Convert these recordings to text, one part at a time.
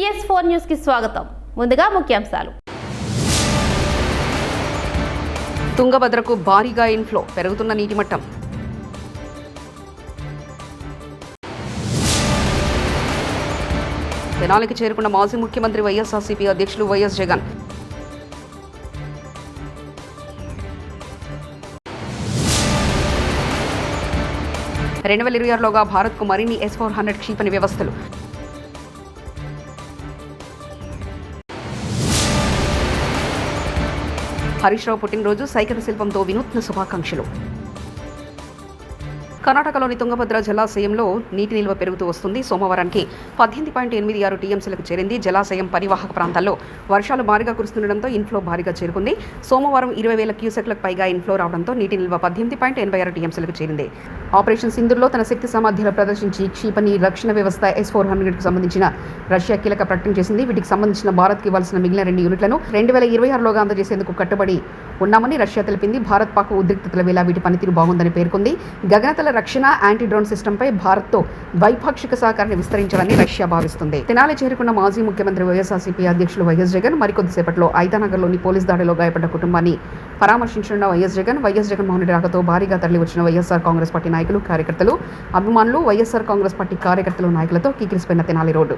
PS4 news కి స్వాగతం. ముందుగా ముఖ్యాంశాలు. తుంగభద్రకు భారీగా ఇన్ఫ్లో, పెరుగుతున్న నీటి మట్టం. తెనాలికి చేరుకున్న మాజీ ముఖ్యమంత్రి వైఎస్ఆర్సీపీ అధ్యక్షులు వైఎస్ జగన్. లోగా భారత్కు మరిన్ని S-400 క్షిపణి వ్యవస్థలు. హరీష్ రావు పుట్టినరోజు, సైకత శిల్పంతో వినూత్న శుభాకాంక్షలు. కర్ణాటకలోని తుంగభద్ర జలాశయంలో నీటి నిల్వ పెరుగుతూ వస్తుంది. సోమవారానికి 18.86 టీఎంసీలకు చేరింది. జలాశయం పరివాహక ప్రాంతాల్లో వర్షాలు భారీగా కురుస్తుండటంతో ఇన్ఫ్లో భారీగా చేరుకుంది. సోమవారం 20,000 క్యూసెక్లకు పైగా ఇన్ఫ్లో రావడంతో నీటి నిల్వ 18.86 టీఎంసీలకు చేరింది. ఆపరేషన్ సింధూర్లో తన శక్తి సామర్థ్యాలు ప్రదర్శించి క్షిపణి రక్షణ వ్యవస్థ S-400కు సంబంధించిన రష్యా కీలక ప్రకటన చేసింది. వీటికి సంబంధించిన భారత్కి ఇవ్వాల్సిన మిగిలిన 2 యూనిట్లను 2026లోగా అందజేసేందుకు కట్టుబడి ఉన్నామని రష్యా తెలిపింది. భారత్ పాక్ ఉద్రిక్తతల వేళ వీటి పనితీరు బాగుందని పేర్కొంది. గగనతల రక్షణ, యాంటీ డ్రోన్ సిస్టంపై భారత్తో ద్వైపాక్షిక సహకారాన్ని విస్తరించాలని రష్యా భావిస్తుంది. తెనాలి చేరుకున్న మాజీ ముఖ్యమంత్రి వైఎస్ఆర్సీపీ అధ్యక్షులు వైఎస్ జగన్ మరికొద్దిసేపట్లో ఐతానగర్లోని పోలీస్ దాడిలో గాయపడ్డ కుటుంబాన్ని పరామర్శించనున్న వైఎస్ జగన్మోహన్ రెడ్డి రాకతో భారీగా తరలివచ్చిన వైఎస్ఆర్ కాంగ్రెస్ పార్టీ నాయకులు, కార్యకర్తలు, అభిమానులు వైఎస్ఆర్ కాంగ్రెస్ పార్టీ కార్యకర్తలు, నాయకులతో కిక్కిరిసిపోయిన తెనాలి రోడ్డు.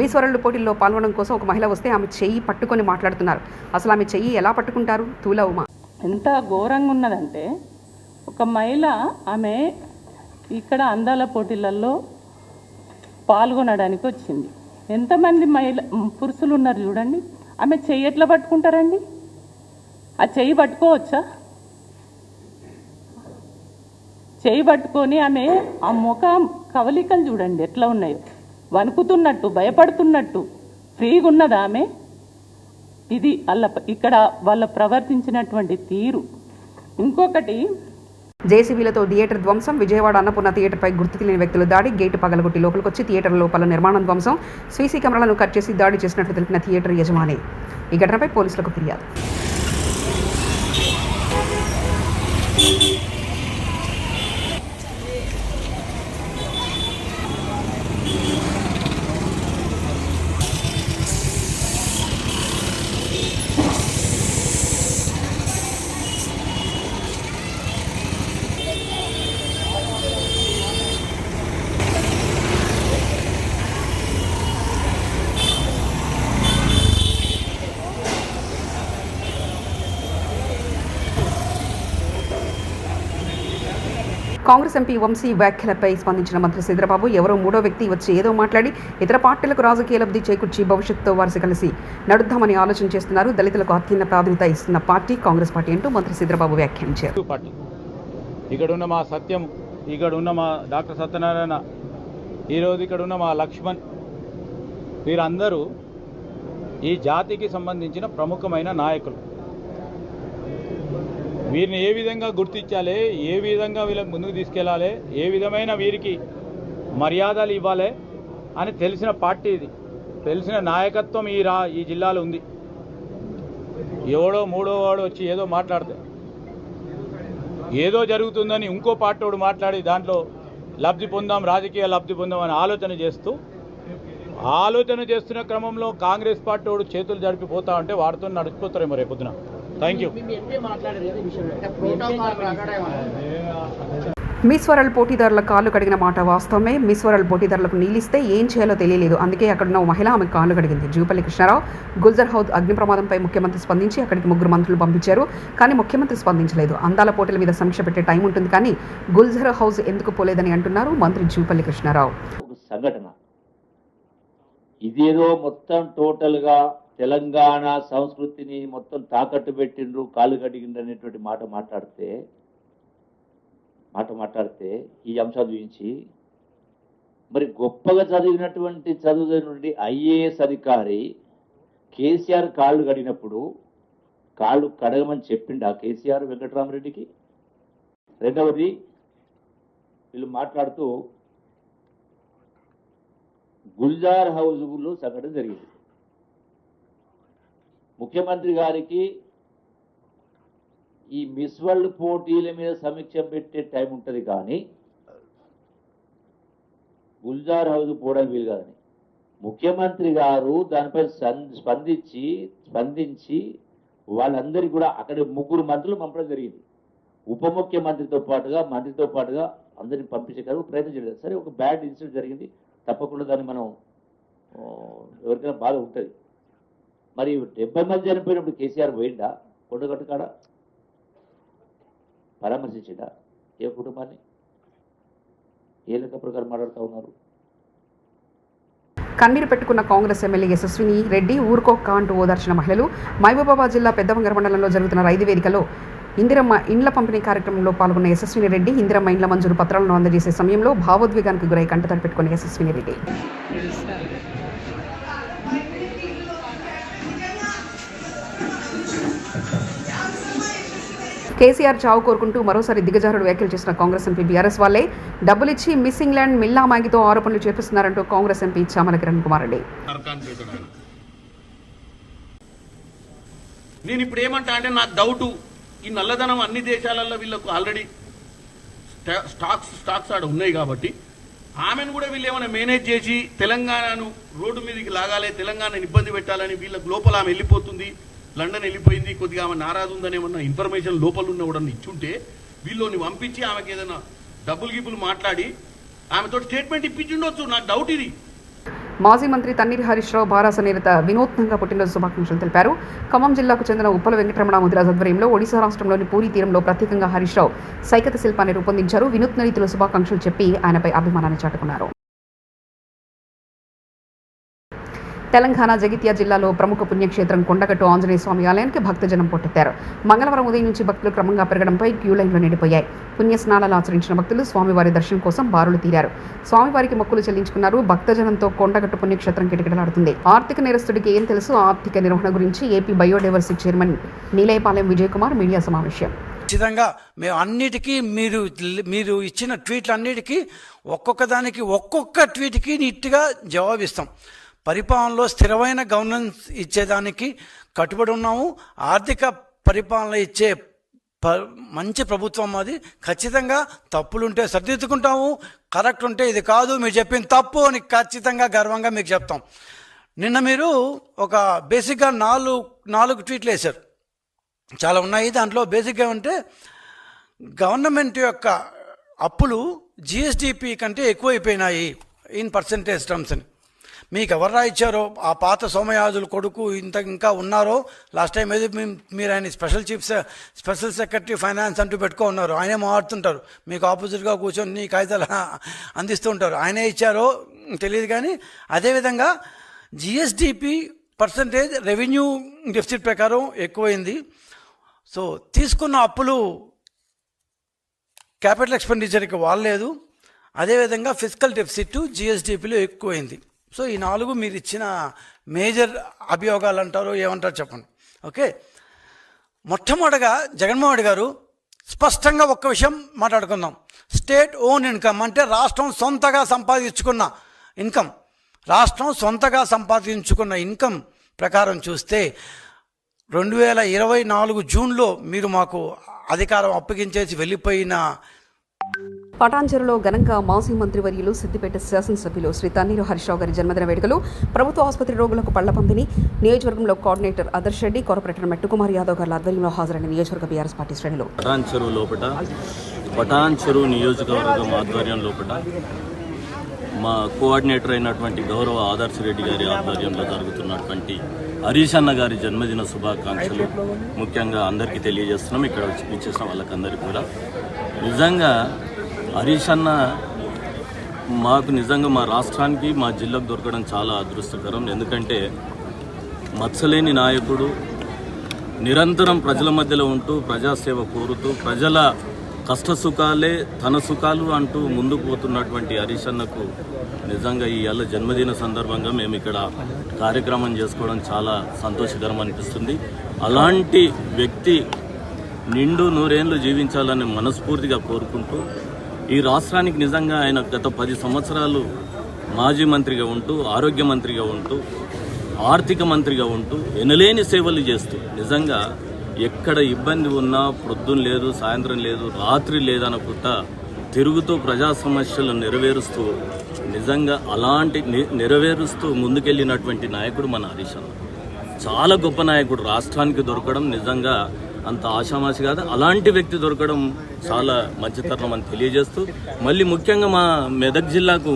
మిస్ వరల్డ్ పోటీల్లో పాల్గొనడం కోసం ఒక మహిళ వస్తే ఆమె చెయ్యి పట్టుకొని మాట్లాడుతున్నారు. అసలు ఆమె చెయ్యి ఎలా పట్టుకుంటారు? తూలా ఉమా. ఎంత ఘోరంగా ఉన్నదంటే, ఒక మహిళ ఆమె ఇక్కడ అందాల పోటీలలో పాల్గొనడానికి వచ్చింది. ఎంతమంది పురుషులు ఉన్నారు చూడండి. ఆమె చెయ్యి ఎట్లా పట్టుకుంటారండి? ఆ చెయ్యి పట్టుకోవచ్చా? చెయ్యి పట్టుకొని ఆమె ఆ ముఖం కవలికలు చూడండి ఎట్లా ఉన్నాయో, వణుకుతున్నట్టు, భయపడుతున్నట్టు. ఫ్రీగా ఉన్నదా ఆమె? ఇది ఇక్కడ వాళ్ళ ప్రవర్తించినటువంటి తీరు. ఇంకొకటి, జేసీబీలతో థియేటర్ ధ్వంసం. విజయవాడ అన్నపూర్ణ థియేటర్పై గుర్తు తెలియని వ్యక్తులు దాడి. గేటు పగలగొట్టి లోపలికొచ్చి థియేటర్ లోపల నిర్మాణం ధ్వంసం. సీసీ కెమెరాలను కట్ చేసి దాడి చేసినట్లు తెలిపిన థియేటర్ యజమాని. ఈ ఘటనపై పోలీసులకు ఫిర్యాదు. కాంగ్రెస్ ఎంపీ వంశీ వ్యాఖ్యలపై స్పందించిన మంత్రి శ్రీధరబాబు, ఎవరో మూడో వ్యక్తి వచ్చి ఏదో మాట్లాడి ఇతర పార్టీలకు రాజకీయ లబ్ధి చేకూర్చి భవిష్యత్తుతో వారిసి కలిసి నడుద్దామని ఆలోచన చేస్తున్నారు. దళితులకు అత్యంత ప్రాధాన్యత ఇస్తున్న పార్టీ కాంగ్రెస్ పార్టీ అంటూ మంత్రి శ్రీధరబాబు వ్యాఖ్యానించారు. ఇక్కడ ఉన్న మా సత్యం, ఇక్కడ ఉన్న మా డాక్టర్ సత్యనారాయణ, ఈరోజు ఇక్కడ ఉన్న మా లక్ష్మణ్, వీరందరూ ఈ జాతికి సంబంధించిన ప్రముఖమైన నాయకులు. వీరిని ఏ విధంగా గుర్తించాలి, ఏ విధంగా వీళ్ళకి ముందుకు తీసుకెళ్ళాలి, ఏ విధమైన వీరికి మర్యాదలు ఇవ్వాలి అని తెలిసిన పార్టీ ఇది. తెలిసిన నాయకత్వం ఈ జిల్లాలో ఉంది. ఎవడో మూడో వాడు వచ్చి ఏదో మాట్లాడితే, ఏదో జరుగుతుందని ఇంకో పార్టీ వాడు మాట్లాడి దాంట్లో లబ్ధి పొందాం, రాజకీయ లబ్ధి పొందాం అని ఆలోచన చేస్తున్న క్రమంలో కాంగ్రెస్ పార్టీ వాడు చేతులు జరిపిపోతా ఉంటే వాడితో నడిచిపోతారేమో రేపొద్దున. Thank you. మిస్ వరల్డ్ పోటీదారుల కాళ్ళు కడిగిన మాట వాస్తవమే. మిస్ వరల్డ్ పోటీదారులకు నీలిస్తే ఏం చేయాలో తెలియలేదు. అందుకే అక్కడున్న మహిళ ఆమె కాళ్ళు కడిగింది. జూపల్లి కృష్ణారావు గుల్జర్ హౌద్ అగ్ని ప్రమాదంపై ముఖ్యమంత్రి స్పందించి అక్కడికి 3 మంత్రులు పంపించారు. కానీ ముఖ్యమంత్రి స్పందించలేదు. అందాల పోటీల మీద సమీక్ష పెట్టే టైం ఉంటుంది, కానీ గుల్జర్ హౌస్ ఎందుకు పోలేదని అంటున్నారు మంత్రి జూపల్లి కృష్ణారావు. సంఘటన ఇదేదో మొత్తం టోటల్గా తెలంగాణ సంస్కృతిని మొత్తం తాకట్టు పెట్టిండ్రు, కాలు కడిగిండ్రు అనేటువంటి మాట మాట్లాడితే ఈ అంశాల గురించి మరి గొప్పగా చదివినటువంటి చదువుతున్నటువంటి ఐఏఎస్ అధికారి కేసీఆర్ కాళ్ళు కడిగినప్పుడు కాళ్ళు కడగమని చెప్పిండు ఆ కేసీఆర్ వెంకటరామరెడ్డికి. రెండవది వీళ్ళు మాట్లాడుతూ గుల్జార్ హౌస్లో సంఘటన జరిగింది. ముఖ్యమంత్రి గారికి ఈ మిస్ వరల్డ్ పోటీల మీద సమీక్ష పెట్టే టైం ఉంటుంది, కానీ గుల్జార్ హౌస్ పోవడానికి వీలు కాదని ముఖ్యమంత్రి గారు దానిపై స్పందించి వాళ్ళందరికీ కూడా అక్కడ 3 మంత్రులు పంపడం జరిగింది. ఉప ముఖ్యమంత్రితో పాటుగా మంత్రితో పాటుగా అందరిని పంపించే ప్రయత్నం చేయలేదు. సరే, ఒక బ్యాడ్ ఇన్సిడెంట్ జరిగింది, తప్పకుండా దాన్ని మనం ఎవరికైనా బాధ ఉంటుంది. మరి 70 మంది చనిపోయినప్పుడు కేసీఆర్ పోయిండా కొండగట్టు కాడ పరామర్శించిండా ఏ కుటుంబాన్ని? ఏ లెక్క ప్రకారం మాట్లాడుతూ ఉన్నారు? కన్నీరు పెట్టుకున్న కాంగ్రెస్ ఎమ్మెల్యే యశస్విని రెడ్డి ఊరుకోక్క అంటూ ఓదార్చిన మహిళలు. మహబూబాబాద్ జిల్లా పెద్దవంగర మండలంలో జరుగుతున్న రైతు వేదికలో ఇందిరమ్మ ఇండ్ల పంపిణీ కార్యక్రమంలో పాల్గొన్న యశస్విని రెడ్డి ఇందిరమ్మ ఇండ్ల మంజూరు పత్రాలను అందజేసే సమయంలో భావోద్వేగానికి గురై కంటతడి పెట్టుకున్న యశస్విని రెడ్డి కేసీఆర్ చావు కోరుకుంటూ మరోసారి దిగజారుడు వ్యాఖ్యలు చేసిన కాంగ్రెస్ ఎంపీ బీఆర్ఎస్ వాళ్ళే డబ్బులిచ్చి మిస్సింగ్ ల్యాండ్ మిల్లా మ్యాగితో ఆరోపణలు చేపిస్తున్నారంటూ కాంగ్రెస్ ఎంపీ చామల కిరణ్ కుమార్ రెడ్డి. నేను ఇప్పుడు ఏమంటా అంటే నాకు డౌటు, ఈ నల్లధనం అన్ని దేశాలలో వీళ్ళకు ఆల్రెడీ స్టాక్స్ ఆడ ఉన్నాయి కాబట్టి ఆమెను కూడా వీళ్ళు ఏమైనా మేనేజ్ చేసి తెలంగాణను రోడ్డు మీదకి లాగాలి, తెలంగాణను ఇబ్బంది పెట్టాలని వీళ్ళకు లోపల ఆమె వెళ్ళిపోతుంది, లండన్ వెళ్ళిపోయింది, కొద్దిగా ఆమె నారాజు ఉందని ఏమన్నా ఇన్ఫర్మేషన్ లోపల ఉన్న కూడా ఇచ్చుంటే వీళ్ళని పంపించి ఆమెకి ఏదైనా డబ్బులు గిబ్బులు మాట్లాడి ఆమెతో స్టేట్మెంట్ ఇప్పించుండొచ్చు. నాకు డౌట్ ఇది. మాజీ మంత్రి తన్నీర్ హరీష్ రావు బారాస నేత వినూత్నంగా పుట్టినరోజు శుభాకాంక్షలు తెలిపారు. ఖమ్మం జిల్లాకు చెందిన ఉప్పల వెంకటరమణ ముదిరాజ్ ఆధ్వర్యంలో ఒడిశా రాష్ట్రంలోని పూరి తీరంలో ప్రత్యేకంగా హరీష్ రావు సైకత శిల్పాన్ని రూపొందించారు. వినూత్న రీతిలో శుభాకాంక్షలు చెప్పి ఆయనపై అభిమానాన్ని చాటుకున్నారు. తెలంగాణ జగిత్యాల జిల్లాలో ప్రముఖ పుణ్యక్షేత్రం కొండగట్టు ఆంజనేయ స్వామి ఆలయానికి భక్తజనం పోటెత్తారు. మంగళవారం ఉదయం నుంచి భక్తులు క్రమంగా పెరగడంపై క్యూ లైన్లు నిండిపోయాయి. పుణ్య స్నానాలు ఆచరించిన భక్తులు స్వామివారి దర్శనం కోసం బారులు తీరారు. స్వామివారికి మొక్కులు చెల్లించుకున్నారు. భక్తజనంతో కొండగట్టు పుణ్యక్షేత్రం కిటకిటలాడుతుంది. ఆర్థిక నేరస్తుడికి ఏం తెలుసు? ఆర్థిక నిర్వహణ గురించి AP biodiversity chairman Neelepalem Vijay Kumar media సమావేశం. ఖచ్చితంగా మేము అన్నిటికీ మీరు ఇచ్చిన ట్వీట్లన్నిటికీ ఒక్కొక్క దానికి ఒక్కొక్క ట్వీట్కి నీట్గా జవాబిస్తాం. పరిపాలనలో స్థిరమైన గవర్నెన్స్ ఇచ్చేదానికి కట్టుబడి ఉన్నాము. ఆర్థిక పరిపాలన ఇచ్చే మంచి ప్రభుత్వం అది. ఖచ్చితంగా తప్పులుంటే సరిదిద్దుకుంటాము, కరెక్ట్ ఉంటే ఇది కాదు మీరు చెప్పింది తప్పు అని ఖచ్చితంగా గర్వంగా మీకు చెప్తాం. నిన్న మీరు ఒక బేసిక్గా నాలుగు ట్వీట్లు వేశారు, చాలా ఉన్నాయి. దాంట్లో బేసిక్గా ఉంటే గవర్నమెంట్ యొక్క అప్పులు జిఎస్డిపి కంటే ఎక్కువైపోయినాయి ఇన్ పర్సంటేజ్ టర్మ్స్ అని. మీకు ఎవరు రాయించారో ఆ పాత సోమయాజుల కొడుకు ఇంకా ఉన్నారో, లాస్ట్ టైం ఏదో మీరు ఆయన స్పెషల్ సెక్రటరీ ఫైనాన్స్ అంటూ పెట్టుకున్నారు, ఆయనే మాట్లాడుతుంటారు, మీకు ఆపోజిట్గా కూర్చొని నీ కాగితాలు అందిస్తూ ఉంటారు, ఆయనే ఇచ్చారో తెలియదు. కానీ అదేవిధంగా జిఎస్డిపి పర్సంటేజ్ రెవెన్యూ డెఫిసిట్ ప్రకారం ఎక్కువైంది. సో తీసుకున్న అప్పులు క్యాపిటల్ ఎక్స్పెండిచర్కి వాళ్ళలేదు. అదేవిధంగా ఫిజికల్ డెఫిసిట్ జిఎస్డిపిలో ఎక్కువైంది. సో ఈ 4 మీరు ఇచ్చిన మేజర్ అభియోగాలు అంటారు, ఏమంటారు చెప్పండి. ఓకే, మొట్టమొదటిగా జగన్మోహన్ రెడ్డి గారు స్పష్టంగా ఒక్క విషయం మాట్లాడుకుందాం. స్టేట్ ఓన్ ఇన్కమ్ అంటే రాష్ట్రం సొంతగా సంపాదించుకున్న ఇన్కమ్ ప్రకారం చూస్తే 2024 జూన్లో మీరు మాకు అధికారం అప్పగించేసి వెళ్ళిపోయిన పటాన్చెరులో ఘనంగా మాజీ మంత్రివర్యులు సిద్దిపేట శాసనసభ్యులు శ్రీ తన్నీరు హరీష్రావు గారి జన్మదిన వేడుకలు, ప్రభుత్వ ఆసుపత్రి రోగులకు పళ్ల పంపిణీ, నియోజకవర్గంలో కోఆర్డినేటర్ ఆదర్శ్ రెడ్డి, కార్పొరేటర్ మెట్టుకుమార్ యాదవ్ గారి ఆధ్వర్యంలో హాజరైన నియోజకవర్గ బీఆర్ఎస్ పార్టీ శ్రేణులు. పటాన్చెరు నియోజకవర్గం ఆధ్వర్యం లోపల మా కోఆర్డినేటర్ అయినటువంటి గౌరవ ఆదర్శ్ రెడ్డి గారి ఆధ్వర్యంలో జరుగుతున్నటువంటి హరీష్ అన్న గారి జన్మదిన శుభాకాంక్షలు ముఖ్యంగా అందరికీ తెలియజేస్తున్నాం. ఇక్కడ వచ్చేసిన వాళ్ళకందరికీ కూడా నిజంగా హరీష్ అన్న మాకు నిజంగా మా రాష్ట్రానికి మా జిల్లాకు దొరకడం చాలా అదృష్టకరం. ఎందుకంటే మత్సలేని నాయకుడు, నిరంతరం ప్రజల మధ్యలో ఉంటూ ప్రజాసేవ కోరుతూ ప్రజల కష్టసుఖాలే తన సుఖాలు అంటూ ముందుకు పోతున్నటువంటి హరీష్ అన్నకు నిజంగా ఇవాళ జన్మదిన సందర్భంగా మేము ఇక్కడ కార్యక్రమం చేసుకోవడం చాలా సంతోషకరం అనిపిస్తుంది. అలాంటి వ్యక్తి నిండు నూరేళ్లు జీవించాలని మనస్ఫూర్తిగా కోరుకుంటూ ఈ రాష్ట్రానికి నిజంగా ఆయన గత 10 సంవత్సరాలు మాజీ మంత్రిగా ఉంటూ, ఆరోగ్య మంత్రిగా ఉంటూ, ఆర్థిక మంత్రిగా ఉంటూ ఎనలేని సేవలు చేస్తూ నిజంగా ఎక్కడ ఇబ్బంది ఉన్నా పొద్దున్న లేదు, సాయంత్రం లేదు, రాత్రి లేదనుకుంటా తిరుగుతూ ప్రజా సమస్యలు నెరవేరుస్తూ నిజంగా అలాంటి నెరవేరుస్తూ ముందుకెళ్ళినటువంటి నాయకుడు మన హరీష్ అన్న. చాలా గొప్ప నాయకుడు. రాష్ట్రానికి దొరకడం నిజంగా అంత ఆషామాషి కాదు. అలాంటి వ్యక్తి దొరకడం చాలా మంచితనం అని తెలియజేస్తూ, మళ్ళీ ముఖ్యంగా మా మెదక్ జిల్లాకు,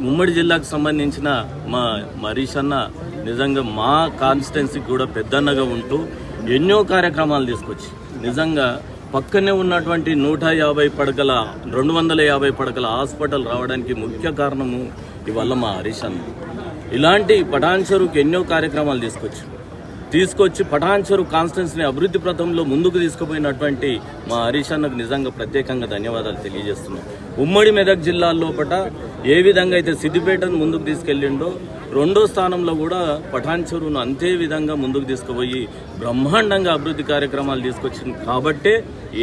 ఉమ్మడి జిల్లాకు సంబంధించిన మా హరీష్ అన్న నిజంగా మా కాన్స్టిట్యున్సీకి కూడా పెద్దన్నగా ఉంటూ ఎన్నో కార్యక్రమాలు తీసుకొచ్చి నిజంగా పక్కనే ఉన్నటువంటి 250 పడకల హాస్పిటల్ రావడానికి ముఖ్య కారణము ఇవాళ మా హరీష్ అన్న. ఇలాంటి పటాన్ చెరువుకి ఎన్నో కార్యక్రమాలు తీసుకొచ్చి పటాన్ చెరువు కాన్స్టిట్యున్సీని అభివృద్ధి పథంలో ముందుకు తీసుకుపోయినటువంటి మా హరీష్ అన్నకు నిజంగా ప్రత్యేకంగా ధన్యవాదాలు తెలియజేస్తున్నాం. ఉమ్మడి మెదక్ జిల్లా లోపల ఏ విధంగా అయితే సిద్దిపేటను ముందుకు తీసుకెళ్లిండో, 2వ స్థానంలో కూడా పటాన్ చెరువును అంతే విధంగా ముందుకు తీసుకుపోయి బ్రహ్మాండంగా అభివృద్ధి కార్యక్రమాలు తీసుకొచ్చింది. కాబట్టే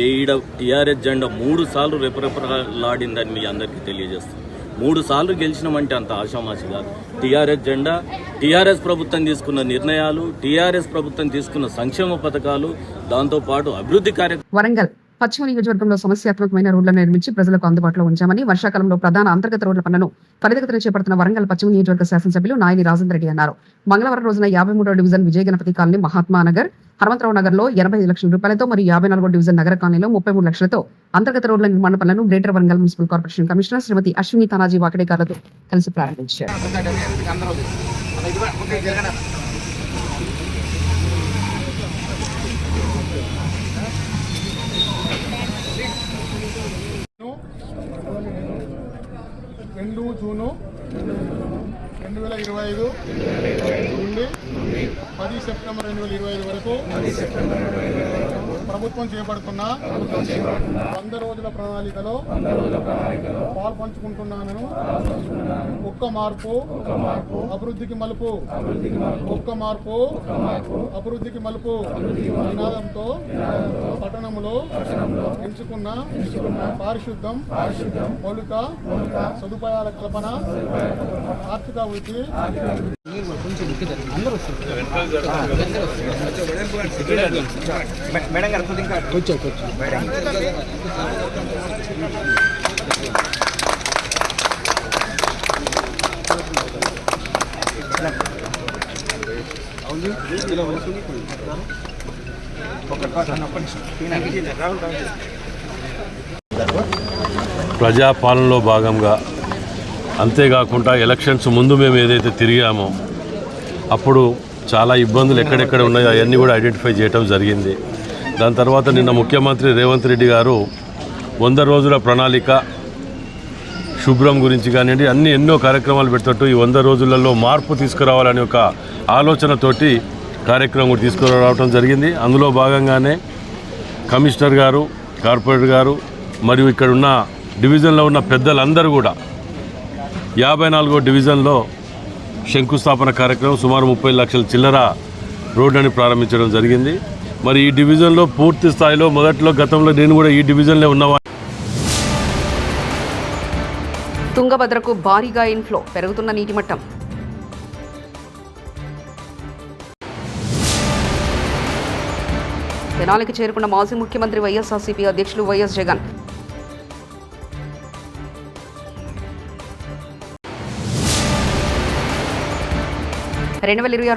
ఈడ టీఆర్ఎస్ జెండా 3 సార్లు రెపరెపలాడిందని మీ అందరికీ తెలియజేస్తాం. 3 సార్లు గెలిచినామంటే అంత ఆషామాషి కాదు. టీఆర్ఎస్ జెండా, టీఆర్ఎస్ ప్రభుత్వం తీసుకున్న నిర్ణయాలు, టీఆర్ఎస్ ప్రభుత్వం తీసుకున్న సంక్షేమ పథకాలు, దాంతోపాటు అభివృద్ధి కార్యక్రమాలు. వరంగల్ పశ్చిమ నియోజకవర్గంలో సమస్యాత్మకమైన రోడ్లను నిర్మించి ప్రజలకు అందుబాటులో ఉంచామని వర్షాకాలంలో ప్రధాన అంతర్గత రోడ్ల పనులను త్వరితగతిన చేపడుతున్న వరంగల్ పశ్చిమ నియోజకవర్గ శాసనసభ్యులు నాయని రాజేంద్ర రెడ్డి అన్నారు. మంగళవారం రోజున 53వ డివిజన్ విజయ గణపతి కాలనీ, మహాత్మానగర్, హనుమంతరావు నగర్ లో 85 లక్షల రూపాయలతో మరియు 54వ డివిజన్ నగర కాలనీలో 33 లక్షలతో అంతర్గత రోడ్ల నిర్మాణ పనులను greater Warangal municipal corporation commissioner Srimati Ashwini Tanaji వాకడేకర్లతో కలిసి ప్రారంభించారు. జూన్ 2025 నుండి 10 సెప్టెంబర్ 2025 వరకు ప్రభుత్వం చేపడుతున్న 100 రోజుల ప్రణాళికలో పాల్పంచుకుంటున్నాను. ఒక్క మార్పు అభివృద్ధికి మలుపు, ఒక్క మార్పు అభివృద్ధికి మలుపు నినాదంతో పట్టణంలో ఎంచుకున్న పారిశుద్ధం, మౌలిక సదుపాయాల కల్పన, ఆర్థిక వృద్ధి, ప్రజాపాలనలో భాగంగా, అంతేకాకుండా ఎలక్షన్స్ ముందు మేము ఏదైతే తిరిగామో అప్పుడు చాలా ఇబ్బందులు ఎక్కడెక్కడ ఉన్నాయో అవన్నీ కూడా ఐడెంటిఫై చేయడం జరిగింది. దాని తర్వాత నిన్న ముఖ్యమంత్రి రేవంత్ రెడ్డి గారు 100 రోజుల ప్రణాళిక, శుభ్రం గురించి కానివ్వండి, ఎన్నో కార్యక్రమాలు పెడుతూ ఈ 100 రోజులలో మార్పు తీసుకురావాలని ఒక ఆలోచనతోటి కార్యక్రమం కూడా తీసుకురావడం జరిగింది. అందులో భాగంగానే కమిషనర్ గారు, కార్పొరేటర్ గారు మరియు ఇక్కడ ఉన్న డివిజన్లో ఉన్న పెద్దలందరూ కూడా 54వ డివిజన్లో శంకుస్థాపన కార్యక్రమం సుమారు 30 లక్షల చిల్లర రోడ్లని ప్రారంభించడం జరిగింది. మరి ఈ డివిజన్లో పూర్తి స్థాయిలో మొదట్లో గతంలో నేను కూడా ఈ డివిజన్లో ఉన్నవా. తుంగభద్రకు భారీగా ఇన్ఫ్లో, పెరుగుతున్న నీటి మట్టం. తెనాలికి చేరుకున్న మాజీ ముఖ్యమంత్రి వైఎస్ఆర్సీపీ అధ్యక్షులు వైఎస్ జగన్.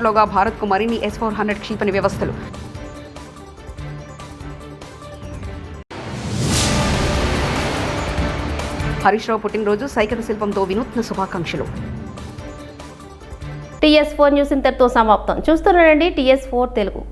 లోగా భారత్కు మరిన్ని S-400 క్షిపణి వ్యవస్థలు. హరీష్ రావు పుట్టినరోజు, సైకత శిల్పంతో వినూత్న శుభాకాంక్షలు. TS4 న్యూస్ ఇంతటితో సమాప్తం. చూస్తున్నారండి TS4 తెలుగు.